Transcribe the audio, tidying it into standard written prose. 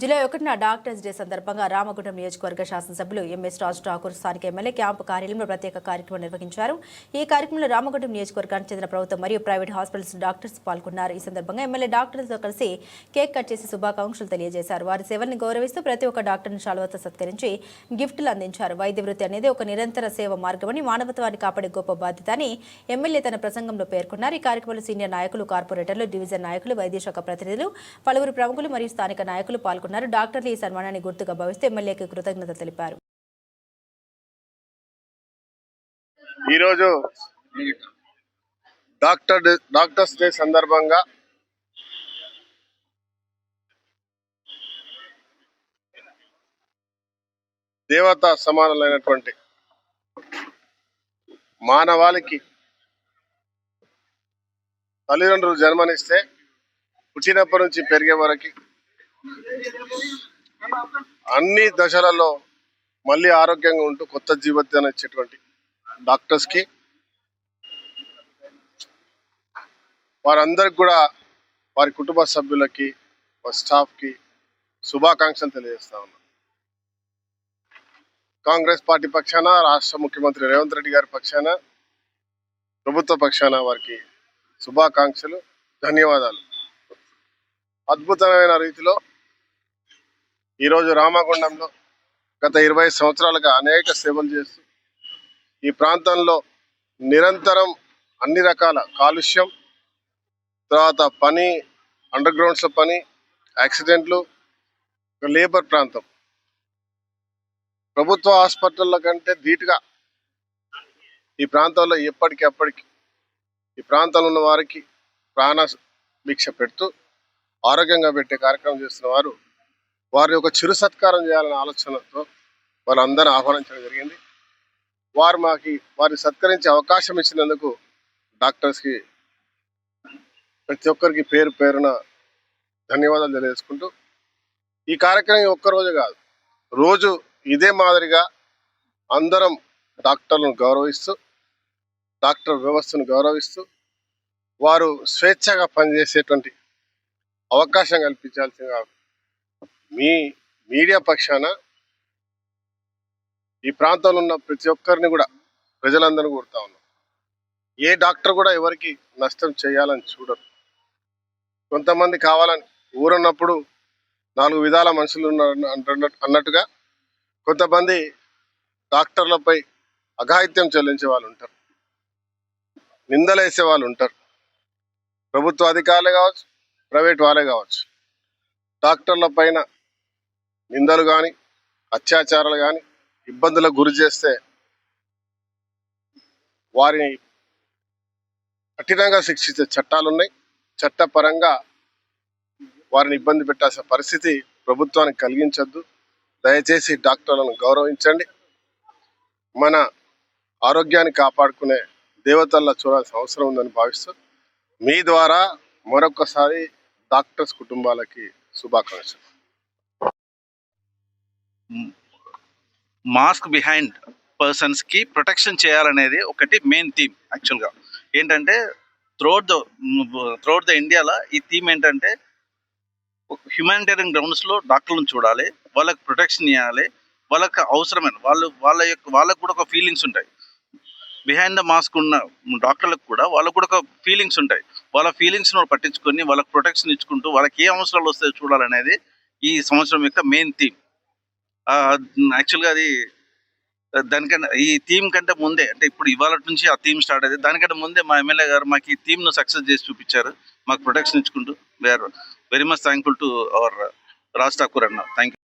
July 1న doctors day సందర్భంగా రామగుండం నియోజకవర్గ శాసనసభ్యులు ఎంఎస్ రాజ్ ఠాకూర్ స్థానిక ఎమ్మెల్యే క్యాంపు కార్యాలయంలో ప్రత్యేక కార్యక్రమం నిర్వహించారు. ఈ కార్యక్రమంలో రామగుండం నియోజకవర్గానికి చెందిన ప్రభుత్వం మరియు ప్రైవేట్ హాస్పిటల్స్ డాక్టర్స్ పాల్గొన్నారు. ఈ సందర్భంగా ఎమ్మెల్యే డాక్టర్లతో కలిసి కేక్ కట్ చేసి శుభాకాంక్షలు తెలియజేశారు. వారి సేవల్ని గౌరవిస్తూ ప్రతి ఒక్క డాక్టర్ని శాలువాతో సత్కరించి గిఫ్టులు అందించారు. వైద్య వృత్తి అనేది ఒక నిరంతర సేవ మార్గమని, మానవత్వాన్ని కాపాడే గొప్ప బాధ్యత అని ఎమ్మెల్యే తన ప్రసంగంలో పేర్కొన్నారు. ఈ కార్యక్రమంలో సీనియర్ నాయకులు, కార్పొరేటర్లు, డివిజన్ నాయకులు, వైద్య శాఖ ప్రతినిధులు, పలువురు ప్రముఖులు మరియు స్థానిక నాయకులు పాల్గొన్నారు. డాక్టర్లు ఈ సన్మానాన్ని గుర్తుగా భావిస్తూ ఎమ్మెల్యేకి కృతజ్ఞతలు తెలిపారు. ఈరోజు డాక్టర్స్ డే సందర్భంగా దేవతా సమానులైనటువంటి మానవాళికి తల్లిదండ్రులు జన్మనిస్తే పుట్టినప్పటి నుంచి పెరిగే వరకు అన్ని దశలలో మళ్ళీ ఆరోగ్యంగా ఉంటూ కొత్త జీవితాన్ని ఇచ్చేటువంటి డాక్టర్స్కి, వారందరికి కూడా వారి కుటుంబ సభ్యులకి, వారి స్టాఫ్కి శుభాకాంక్షలు తెలియజేస్తా ఉన్నాం. కాంగ్రెస్ పార్టీ పక్షాన, రాష్ట్ర ముఖ్యమంత్రి రేవంత్ రెడ్డి గారి పక్షాన, ప్రభుత్వ పక్షాన వారికి శుభాకాంక్షలు, ధన్యవాదాలు. అద్భుతమైన రీతిలో ఈరోజు రామగుండంలో గత 20 సంవత్సరాలుగా అనేక సేవలు చేస్తూ ఈ ప్రాంతంలో నిరంతరం అన్ని రకాల కాలుష్యం, తర్వాత పని, అండర్ గ్రౌండ్స్లో పని, యాక్సిడెంట్లు, లేబర్ ప్రాంతం, ప్రభుత్వ హాస్పిటళ్ళ కంటే ధీటుగా ఈ ప్రాంతంలో ఎప్పటికప్పటికి ఈ ప్రాంతంలో ఉన్న వారికి ప్రాణ భిక్ష పెడుతూ ఆరోగ్యంగా పెట్టే కార్యక్రమం చేస్తున్న వారి యొక్క చిరు సత్కారం చేయాలనే ఆలోచనతో వాళ్ళందరూ ఆహ్వానించడం జరిగింది. వారి సత్కరించే అవకాశం ఇచ్చినందుకు డాక్టర్స్కి ప్రతి ఒక్కరికి పేరు పేరున ధన్యవాదాలు తెలియజేసుకుంటూ, ఈ కార్యక్రమం ఒక్కరోజు కాదు, రోజు ఇదే మాదిరిగా అందరం డాక్టర్లను గౌరవిస్తూ, డాక్టర్ వ్యవస్థను గౌరవిస్తూ, వారు స్వేచ్ఛగా పనిచేసేటువంటి అవకాశం కల్పించాల్సిందిగా మీ మీడియా పక్షాన ఈ ప్రాంతంలో ఉన్న ప్రతి ఒక్కరిని కూడా, ప్రజలందరినీ కోరుతా ఉన్నాం. ఏ డాక్టర్ కూడా ఎవరికి నష్టం చేయాలని చూడరు. కొంతమంది కావాలని ఊరున్నప్పుడు 4 విధాల మనుషులు అన్నట్టుగా కొంతమంది డాక్టర్లపై అఘాయిత్యం చెల్లించే వాళ్ళు ఉంటారు, నిందలేసే వాళ్ళు ఉంటారు. ప్రభుత్వ అధికారులే కావచ్చు, ప్రైవేట్ వాళ్ళే కావచ్చు, డాక్టర్ల పైన నిందలు కానీ, అత్యాచారాలు కానీ, ఇబ్బందులకు గురి చేస్తే వారిని కఠినంగా శిక్షించే చట్టాలు ఉన్నాయి. చట్టపరంగా వారిని ఇబ్బంది పెట్టాల్సిన పరిస్థితి ప్రభుత్వానికి కలిగించద్దు. దయచేసి డాక్టర్లను గౌరవించండి. మన ఆరోగ్యాన్ని కాపాడుకునే దేవతల్లా చూడాల్సిన అవసరం ఉందని భావిస్తూ, మీ ద్వారా మరొకసారి డాక్టర్స్ కుటుంబాలకి శుభాకాంక్షలు. మాస్క్ బిహైండ్ పర్సన్స్కి ప్రొటెక్షన్ చేయాలనేది ఒకటి మెయిన్ థీమ్. యాక్చువల్గా ఏంటంటే త్రూఅవుట్ ద ఇండియాలో ఈ థీమ్ ఏంటంటే హ్యుమానిటేరియన్ గ్రౌండ్స్లో డాక్టర్లను చూడాలి, వాళ్ళకి ప్రొటెక్షన్ ఇవ్వాలి, వాళ్ళకి అవసరమైన వాళ్ళకు కూడా ఒక ఫీలింగ్స్ ఉంటాయి. బిహైండ్ ద మాస్క్ ఉన్న డాక్టర్లకు కూడా వాళ్ళకు కూడా ఒక ఫీలింగ్స్ ఉంటాయి. వాళ్ళ ఫీలింగ్స్ను పట్టించుకొని వాళ్ళకి ప్రొటెక్షన్ ఇచ్చుకుంటూ వాళ్ళకి ఏ అవసరాలు వస్తాయో చూడాలనేది ఈ సంవత్సరం యొక్క మెయిన్ థీమ్. యాక్చువల్గా అది దానికంటే ఈ థీమ్ కంటే ముందే, అంటే ఇప్పుడు ఇవాళ నుంచి ఆ థీమ్ స్టార్ట్ అయ్యింది. దానికంటే ముందే మా ఎమ్మెల్యే గారు మాకు ఈ థీమ్ను సక్సెస్ చేసి చూపించారు. మాకు ప్రొటెక్షన్ ఇచ్చుకుంటూ we're very much thankful to our Raj Thakur అన్న. Thank you.